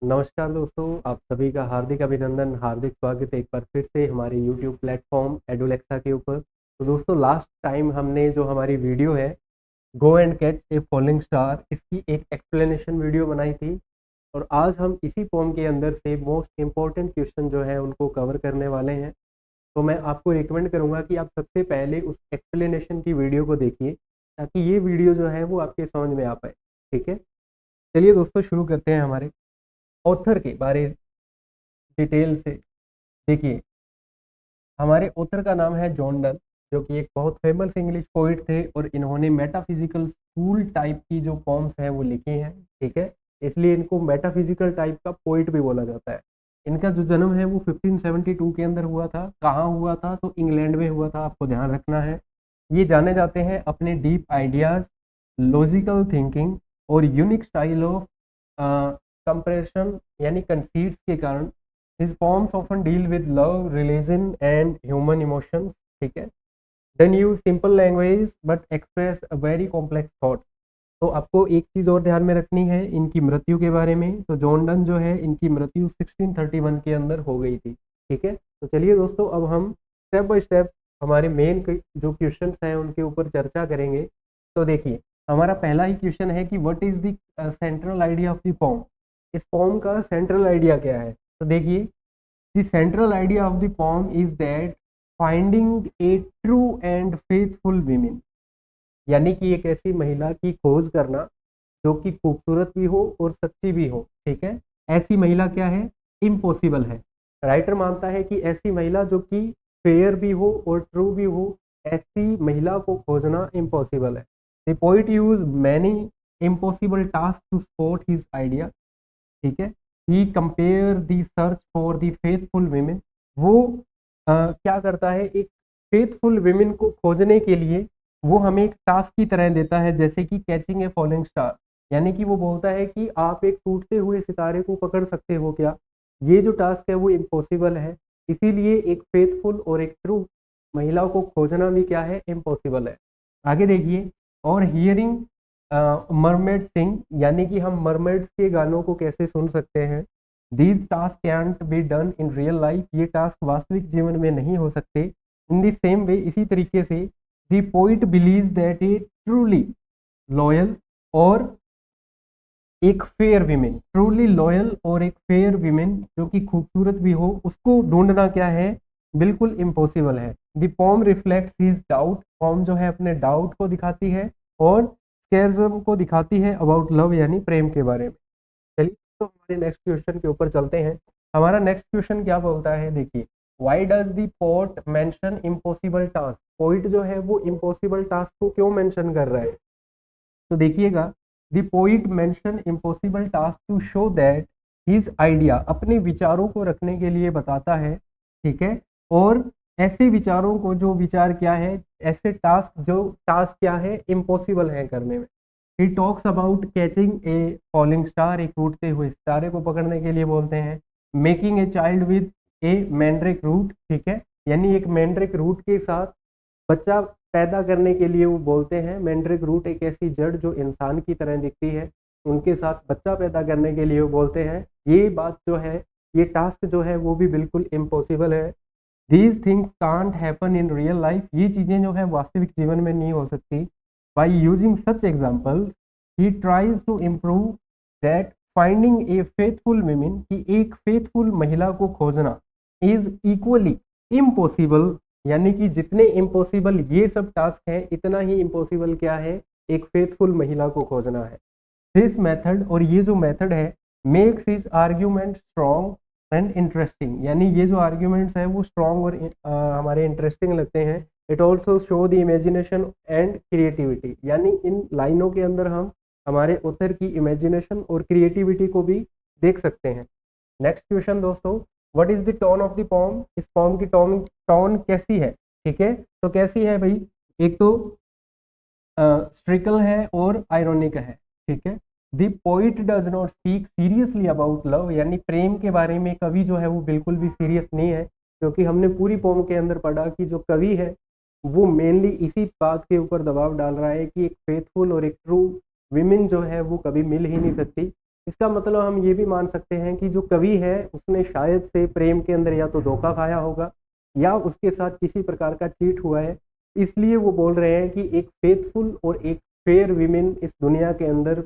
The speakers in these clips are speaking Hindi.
नमस्कार दोस्तों, आप सभी का हार्दिक अभिनंदन, हार्दिक स्वागत है एक बार फिर से हमारे यूट्यूब प्लेटफॉर्म एडुलेक्सा के ऊपर। तो दोस्तों, लास्ट टाइम हमने जो हमारी वीडियो है go and catch a falling star, इसकी एक एक्सप्लेनेशन वीडियो बनाई थी। और आज हम इसी फॉर्म के अंदर से मोस्ट इम्पॉर्टेंट क्वेश्चन जो है उनको कवर करने वाले हैं। तो मैं आपको रिकमेंड करूँगा कि आप सबसे पहले उस एक्सप्लेनेशन की वीडियो को देखिए, ताकि ये वीडियो जो है वो आपके समझ में आ पाए। ठीक है, चलिए दोस्तों शुरू करते हैं हमारे ऑथर के बारे डिटेल से। देखिए, हमारे ऑथर का नाम है जॉन डन, जो कि एक बहुत फेमस इंग्लिश पोइट थे और इन्होंने मेटाफिजिकल स्कूल टाइप की जो पॉम्स हैं वो लिखी हैं। ठीक है, इसलिए इनको मेटाफिजिकल टाइप का पोइट भी बोला जाता है। इनका जो जन्म है वो 1572 के अंदर हुआ था। कहाँ हुआ था? तो इंग्लैंड में हुआ था, आपको ध्यान रखना है। ये जाने जाते हैं अपने डीप आइडियाज, लॉजिकल थिंकिंग और यूनिक स्टाइल ऑफ कंप्रेशन यानी कंसीट्स के कारण। His poems often deal with love, religion, and human emotions. ठीक है, then use simple language but express a very complex thought. तो आपको एक चीज़ और ध्यान में रखनी है इनकी मृत्यु के बारे में। तो जॉन डन जो है, इनकी मृत्यु 1631 के अंदर हो गई थी। ठीक है, तो चलिए दोस्तों, अब हम स्टेप बाय स्टेप हमारे मेन जो क्वेश्चन हैं उनके ऊपर चर्चा करेंगे। तो देखिए, हमारा पहला ही क्वेश्चन है कि what is the central idea of the pome. इस पोम का सेंट्रल आइडिया क्या है? तो देखिए, the central idea of the pome is that finding A true and faithful women, यानी कि एक ऐसी महिला की खोज करना जो कि खूबसूरत भी हो और सच्ची भी हो। ठीक है, ऐसी महिला क्या है? इम्पॉसिबल है। राइटर मानता है कि ऐसी महिला जो कि फेयर भी हो और ट्रू भी हो, ऐसी महिला को खोजना इम्पॉसिबल है। The poet use many impossible task to support his idea. ठीक है, he compare the search for the faithful women. वो क्या करता है? एक फेथफुल वीमेन को खोजने के लिए वो हमें एक टास्क की तरह देता है, जैसे कि कैचिंग ए फॉलिंग स्टार। यानी कि वो बोलता है कि आप एक टूटते हुए सितारे को पकड़ सकते हो क्या? ये जो टास्क है वो इम्पॉसिबल है। इसीलिए एक फेथफुल और एक ट्रू महिला को खोजना भी क्या है? इम्पॉसिबल है। आगे देखिए, और हियरिंग मरमेड सिंग, यानी कि हम मरमेड्स के गानों को कैसे सुन सकते हैं। These task cantt be done in real life, ये टास्क वास्तविक जीवन में नहीं हो सकते। इन द सेम वे, इसी तरीके से the poet believes that A truly loyal और एक फेयर वीमेन, ट्रूली लॉयल और एक फेयर वीमेन जो कि खूबसूरत भी हो, उसको ढूंढना क्या है? बिल्कुल इम्पॉसिबल है। The poem reflects his doubt, poem जो है अपने डाउट को दिखाती है और स्केर्जम को दिखाती है अबाउट लव, यानी प्रेम के बारे में। चलिए, तो हमारे नेक्स्ट क्वेश्चन के ऊपर चलते हैं। हमारा नेक्स्ट क्वेश्चन क्या बोलता है? देखिए, why does the poet mention impossible task. Poet जो है वो इम्पॉसिबल टास्क को क्यों मेंशन कर रहा है? तो देखिएगा, the poet mention impossible task to show that his idea, अपने विचारों को रखने के लिए बताता है। ठीक है, और ऐसे विचारों को, जो विचार क्या है, ऐसे टास्क जो टास्क क्या है? इम्पॉसिबल है करने में। He talks about catching A falling star, एक टूटते हुए सितारे को पकड़ने के लिए बोलते हैं। Making a child with a mandrake root, ठीक है, यानी एक मैंड्रिक रूट के साथ बच्चा पैदा करने के लिए वो बोलते हैं। मैंड्रिक रूट एक ऐसी जड़ जो इंसान की तरह दिखती है, उनके साथ बच्चा पैदा करने के लिए वो बोलते हैं। ये बात जो है, ये टास्क जो है वो भी बिल्कुल इम्पॉसिबल है। These things can't happen in real life, ये चीज़ें जो है वास्तविक जीवन में नहीं हो सकती। By using such example he tries to improve that finding a faithful women, कि एक फेथफुल महिला को खोजना इज इक्वली इम्पॉसिबल, यानी कि जितने इम्पॉसिबल ये सब टास्क हैं, इतना ही इम्पॉसिबल क्या है? एक फेथफुल महिला को खोजना है। दिस मेथड, और ये जो मेथड है, makes his argument strong and interesting, यानी ये जो आर्ग्यूमेंट्स हैं वो स्ट्रॉन्ग और हमारे इंटरेस्टिंग लगते हैं। It also show the imagination and creativity, यानी इन लाइनों के अंदर हम हमारे ऑथर की इमेजिनेशन और क्रिएटिविटी को भी देख सकते हैं। नेक्स्ट क्वेश्चन दोस्तों, what is the tone of the pome. इस पोम की टोन टोन कैसी है? ठीक है, तो कैसी है भाई? एक तो स्ट्रिकल है और आयरोनिक है। ठीक है, the poet does not speak seriously about love, यानी प्रेम के बारे में कवि जो है वो बिल्कुल भी सीरियस नहीं है, क्योंकि हमने पूरी पोम के अंदर पढ़ा कि जो कवि है वो मेनली इसी बात के ऊपर दबाव डाल रहा है कि एक फेथफुल और एक ट्रू विमेन जो है वो कभी मिल ही नहीं सकती। इसका मतलब हम ये भी मान सकते हैं कि जो कवि है उसने शायद से प्रेम के अंदर या तो धोखा खाया होगा या उसके साथ किसी प्रकार का चीट हुआ है, इसलिए वो बोल रहे हैं कि एक फेथफुल और एक फेयर वीमेन इस दुनिया के अंदर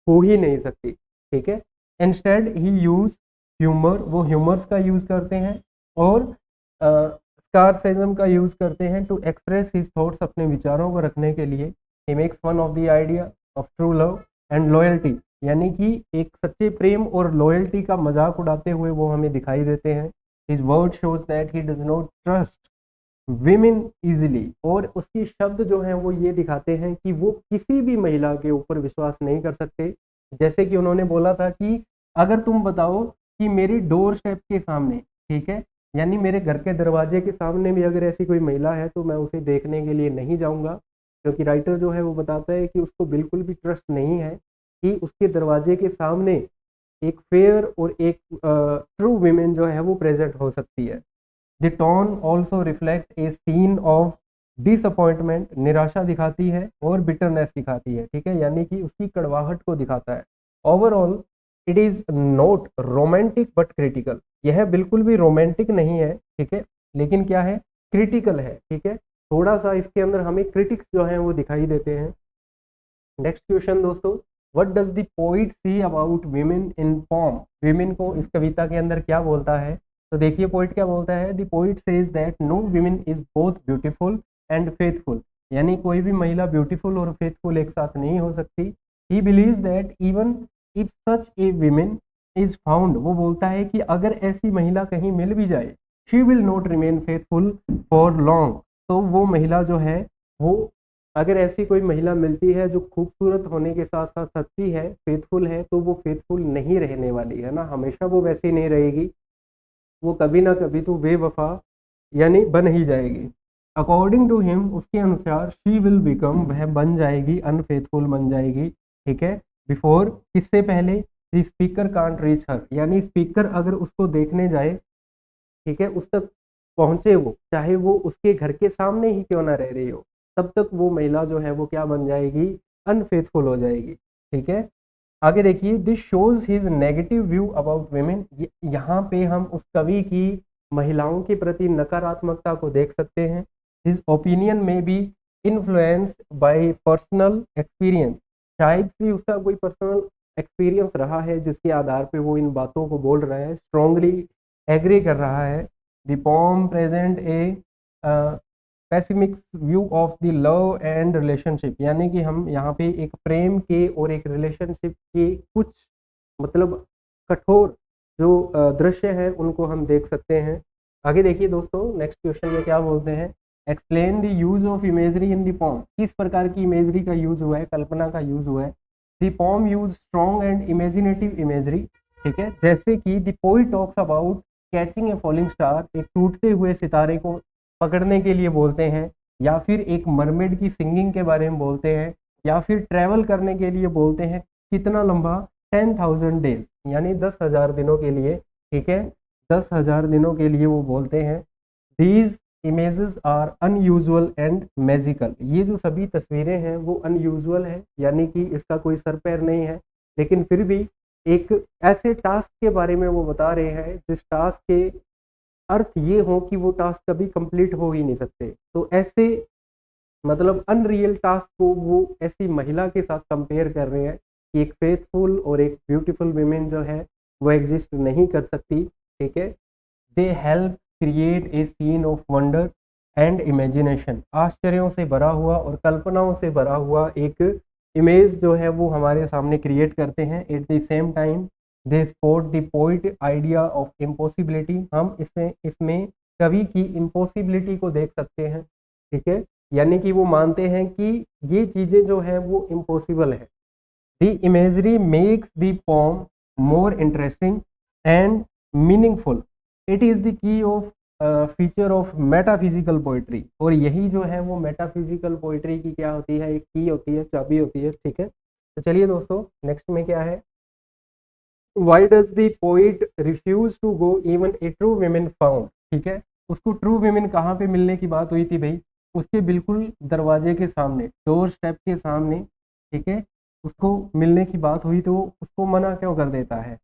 हो ही नहीं सकती। ठीक है, इंस्टेड ही यूज ह्यूमर, वो ह्यूमर्स का यूज करते हैं और स्कारसेज्म का यूज करते हैं टू एक्सप्रेस हिज थॉट्स, अपने विचारों को रखने के लिए। He makes fun of the idea of true love and loyalty, यानी कि एक सच्चे प्रेम और लॉयल्टी का मजाक उड़ाते हुए वो हमें दिखाई देते हैं। His word shows that he does not trust women easily, और उसके शब्द जो हैं वो ये दिखाते हैं कि वो किसी भी महिला के ऊपर विश्वास नहीं कर सकते। जैसे कि उन्होंने बोला था कि अगर तुम बताओ कि मेरी डोर स्टेप के सामने, ठीक है, यानी मेरे घर के दरवाजे के सामने भी अगर ऐसी कोई महिला है तो मैं उसे देखने के लिए नहीं जाऊंगा, क्योंकि राइटर जो है वो बताता है कि उसको बिल्कुल भी ट्रस्ट नहीं है कि उसके दरवाजे के सामने एक फेयर और एक ट्रू विमेन जो है वो प्रेजेंट हो सकती है। The tone also reflect a scene of disappointment, निराशा दिखाती है और बिटरनेस दिखाती है। ठीक है, यानी कि उसकी कड़वाहट को दिखाता है। Overall it is not romantic but critical, यह बिल्कुल भी रोमांटिक नहीं है, ठीक है, लेकिन क्या है, क्रिटिकल है। ठीक है, थोड़ा सा इसके अंदर हमें क्रिटिक्स जो है वो दिखाई देते हैं। नेक्स्ट क्वेश्चन दोस्तों, what does the poet see about women in poem, women को इस कविता के अंदर क्या बोलता है? तो देखिए पोइट क्या बोलता है, the poet says that no women is both beautiful and faithful, यानी कोई भी महिला ब्यूटीफुल और फेथफुल एक साथ नहीं हो सकती। He believes that even if such A women is found, वो बोलता है कि अगर ऐसी महिला कहीं मिल भी जाए, she will not remain faithful for long, तो वो महिला जो है वो, अगर ऐसी कोई महिला मिलती है जो खूबसूरत होने के साथ साथ सच्ची है, फेथफुल है, तो वो फेथफुल नहीं रहने वाली है ना, हमेशा वो वैसी नहीं रहेगी, वो कभी ना कभी तो बेवफा यानी बन ही जाएगी। अकॉर्डिंग टू हिम, उसके अनुसार, शी विल बिकम, वह बन जाएगी, अनफेथफुल बन जाएगी। ठीक है, बिफोर, किससे पहले, द स्पीकर कांट रीच हर, यानी स्पीकर अगर उसको देखने जाए, ठीक है, उस तक पहुंचे वो, चाहे वो उसके घर के सामने ही क्यों ना रह रही हो, तब तक वो महिला जो है वो क्या बन जाएगी, अनफेथफुल हो जाएगी। ठीक है, आगे देखिए, this shows his negative view about women, यहाँ पे हम उस कवि की महिलाओं के प्रति नकारात्मकता को देख सकते हैं। हिज ओपिनियन में B influenced by personal experience, शायद से उसका कोई पर्सनल एक्सपीरियंस रहा है जिसके आधार पे वो इन बातों को बोल रहा है, स्ट्रांगली एग्री कर रहा है। The poem present a pessimistic view of the love and relationship, यानी कि हम यहाँ पे एक प्रेम के और एक रिलेशनशिप के कुछ मतलब कठोर जो दृश्य है उनको हम देख सकते हैं। आगे देखिए दोस्तों, नेक्स्ट क्वेश्चन में क्या बोलते हैं, explain the use of imagery in the pome, किस प्रकार की इमेजरी का यूज हुआ है, कल्पना का यूज हुआ है। The pome use strong and imaginative imagery, ठीक है, जैसे कि the poet talks about catching A falling star, एक टूटते हुए सितारे को पकड़ने के लिए बोलते हैं, या फिर एक मरमेड की सिंगिंग के बारे में बोलते हैं, या फिर ट्रैवल करने के लिए बोलते हैं, कितना लंबा, 10,000 डेज, यानी 10,000 दिनों के लिए। ठीक है, 10,000 दिनों के लिए वो बोलते हैं। These images are unusual and magical, ये जो सभी तस्वीरें हैं वो अनयूजुअल है, यानी कि इसका कोई सर पैर नहीं है, लेकिन फिर भी एक ऐसे टास्क के बारे में वो बता रहे हैं जिस टास्क के अर्थ ये हो कि वो टास्क कभी कंप्लीट हो ही नहीं सकते। तो ऐसे मतलब अनरियल टास्क को वो ऐसी महिला के साथ कंपेयर कर रहे हैं कि एक फेथफुल और एक ब्यूटीफुल विमेन जो है वो एग्जिस्ट नहीं कर सकती। ठीक है, they help create a scene of wonder and imagination, आश्चर्यों से भरा हुआ और कल्पनाओं से भरा हुआ एक इमेज जो है वो हमारे सामने क्रिएट करते हैं। At the same time they support the poet idea of impossibility, हम इसमें कवि की इम्पॉसिबिलिटी को देख सकते हैं। ठीक है, यानी कि वो मानते हैं कि ये चीज़ें जो है वो इम्पॉसिबल है। The imagery makes the pome more interesting and meaningful, it is the key of feature of metaphysical poetry, और यही जो है वो मेटाफिजिकल पोइट्री की क्या होती है, एक की होती है, चाबी होती है। ठीक है, तो चलिए दोस्तों, नेक्स्ट में क्या है, why does the poet refuse to go even a true women found. ठीक है, उसको ट्रू विमेन कहाँ पे मिलने की बात हुई थी भाई, उसके बिल्कुल दरवाजे के सामने, डोर स्टेप के सामने। ठीक है, उसको मिलने की बात हुई तो वो उसको मना क्यों कर देता है।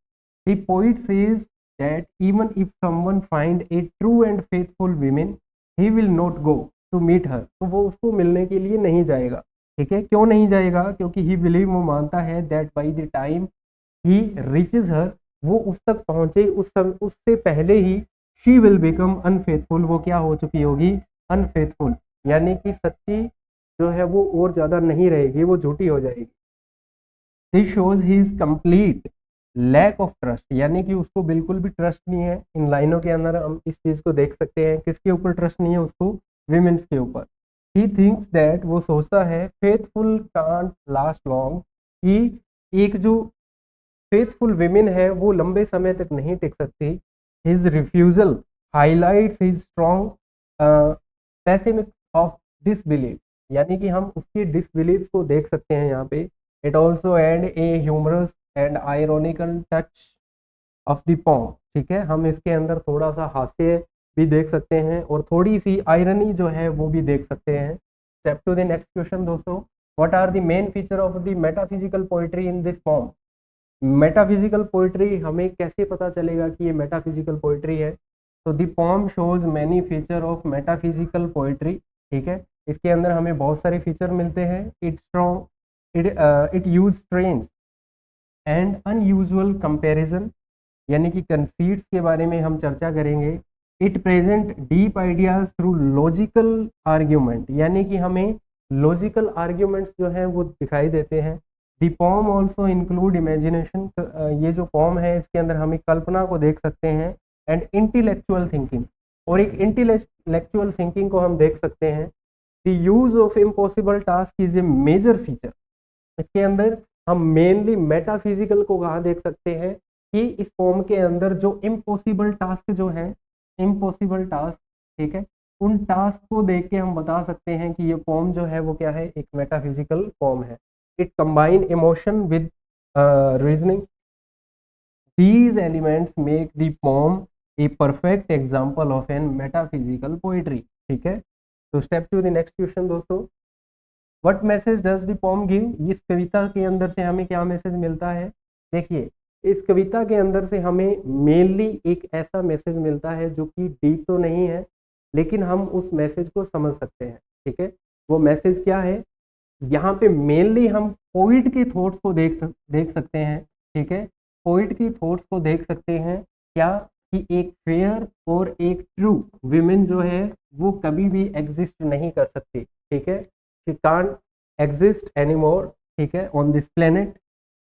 The poet says that even if someone find a true and faithful women he will not go to meet her. तो वो उसको मिलने के लिए नहीं जाएगा। ठीक है, क्यों नहीं जाएगा? क्योंकि ही बिलीव, वो मानता है that by the time he reaches her, वो उस तक पहुंचे उससे पहले ही शी विल बिकम अनफेथफुल, वो क्या हो चुकी होगी? अनफेथफुल, यानी कि सच्ची जो है वो और ज़्यादा नहीं रहेगी, वो झूठी हो जाएगी। This shows he is complete lack of trust, यानी कि उसको बिल्कुल भी ट्रस्ट नहीं है। इन लाइनों के अंदर हम इस चीज़ को देख सकते हैं। किसके ऊपर ट्रस्ट नहीं है उसको? विमेंस के ऊपर। ही थिंक्स दैट, वो सोचता है फेथफुल कांट लास्ट लॉन्ग, कि एक जो फेथफुल विमेन है वो लंबे समय तक नहीं टिक सकती। His refusal highlights his strong pessimistic of disbelief, यानी कि हम उसकी डिसबिलीफ को देख सकते हैं यहाँ पे। It also add a humorous and ironical touch of the poem. ठीक है, हम इसके अंदर थोड़ा सा हास्य भी देख सकते हैं और थोड़ी सी आयरनी जो है वो भी देख सकते हैं। Step to the next question दोस्तों, what are the main feature of the metaphysical poetry in this poem. Metaphysical poetry, हमें कैसे पता चलेगा कि ये मेटाफिजिकल पोइट्री है? तो the pome shows many feature of metaphysical poetry. ठीक है, इसके अंदर हमें बहुत सारे फीचर मिलते हैं। It strong, it use strange and unusual comparison, यानी कि कंसीट्स के बारे में हम चर्चा करेंगे। It present deep ideas through logical argument, यानी कि हमें लॉजिकल आर्ग्यूमेंट्स जो हैं वो दिखाई देते हैं। दी पॉम ऑल्सो इंक्लूड इमेजिनेशन, ये जो पॉम है इसके अंदर हमें कल्पना को देख सकते हैं। एंड इंटेलेक्चुअल थिंकिंग, और एक इंटेलेक्चुअल थिंकिंग को हम देख सकते हैं। The use of impossible task is a major feature, इसके अंदर हम मेनली मेटाफिजिकल को कहाँ देख सकते हैं कि इस फॉर्म के अंदर जो इम्पॉसिबल टास्क जो है, इम्पॉसिबल टास्क, ठीक है, उन टास्क को देख के हम बता सकते हैं कि ये फॉर्म जो है वो क्या है? एक मेटाफिजिकल फॉर्म है। It combine emotion with reasoning, these elements make the poem a perfect example of an metaphysical poetry। ठीक है, तो step to the next question दोस्तों, what message does the poem give. इस कविता के अंदर से हमें क्या मैसेज मिलता है? देखिए, इस कविता के अंदर से हमें मेनली एक ऐसा मैसेज मिलता है जो कि डीप तो नहीं है, लेकिन हम उस मैसेज को समझ सकते हैं। ठीक है, वो मैसेज क्या है? यहाँ पे मेनली हम पोइट के थॉट्स को देख सकते हैं। ठीक है, पोइट की थॉट्स को देख सकते हैं। क्या? कि एक फेयर और एक ट्रू विमेन जो है वो कभी भी एग्जिस्ट नहीं कर सकती। ठीक है, शी कांट एग्जिस्ट एनीमोर, ठीक है, on this planet.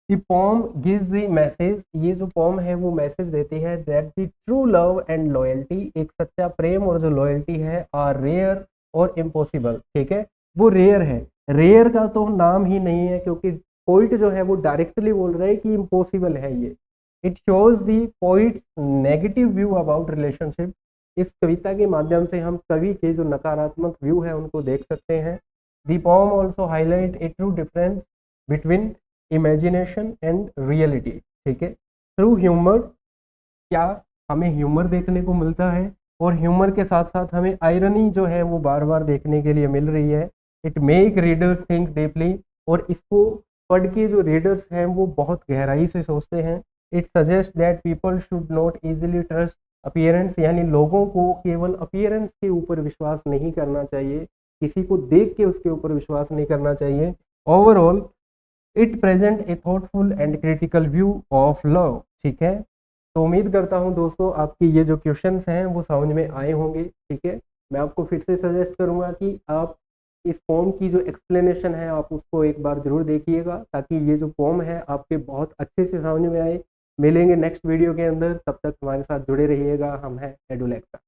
The pome gives the message, ये जो पोम है वो मैसेज देती है that the true love and loyalty, एक सच्चा प्रेम और जो लॉयल्टी है, आर रेयर और इम्पॉसिबल। ठीक है, वो रेयर है। रेयर का तो नाम ही नहीं है, क्योंकि पोइट जो है वो डायरेक्टली बोल रहा है कि इम्पॉसिबल है ये। It shows the poets negative view about relationship, इस कविता के माध्यम से हम कवि के जो नकारात्मक व्यू है उनको देख सकते हैं। The poem also highlight a true difference between imagination and reality. ठीक है, थ्रू ह्यूमर, क्या हमें ह्यूमर देखने को मिलता है, और ह्यूमर के साथ साथ हमें आयरनी जो है वो बार बार देखने के लिए मिल रही है। It make readers think deeply, और इसको पढ़ के जो रीडर्स हैं वो बहुत गहराई से सोचते हैं। It suggest that people should not easily trust appearance, यानी लोगों को केवल अपीयरेंस के ऊपर विश्वास नहीं करना चाहिए, किसी को देख के उसके ऊपर विश्वास नहीं करना चाहिए। Overall it present A thoughtful and critical view of love. ठीक है, तो उम्मीद करता हूं दोस्तों आपकी ये जो क्वेश्चंस हैं वो समझ में आए होंगे। ठीक है, मैं आपको फिर से सजेस्ट करूंगा कि आप इस पोम की जो एक्सप्लेनेशन है आप उसको एक बार जरूर देखिएगा, ताकि ये जो पोम है आपके बहुत अच्छे से समझ में आए। मिलेंगे नेक्स्ट वीडियो के अंदर, तब तक हमारे साथ जुड़े रहिएगा। हम हैं एडुलेक्सा।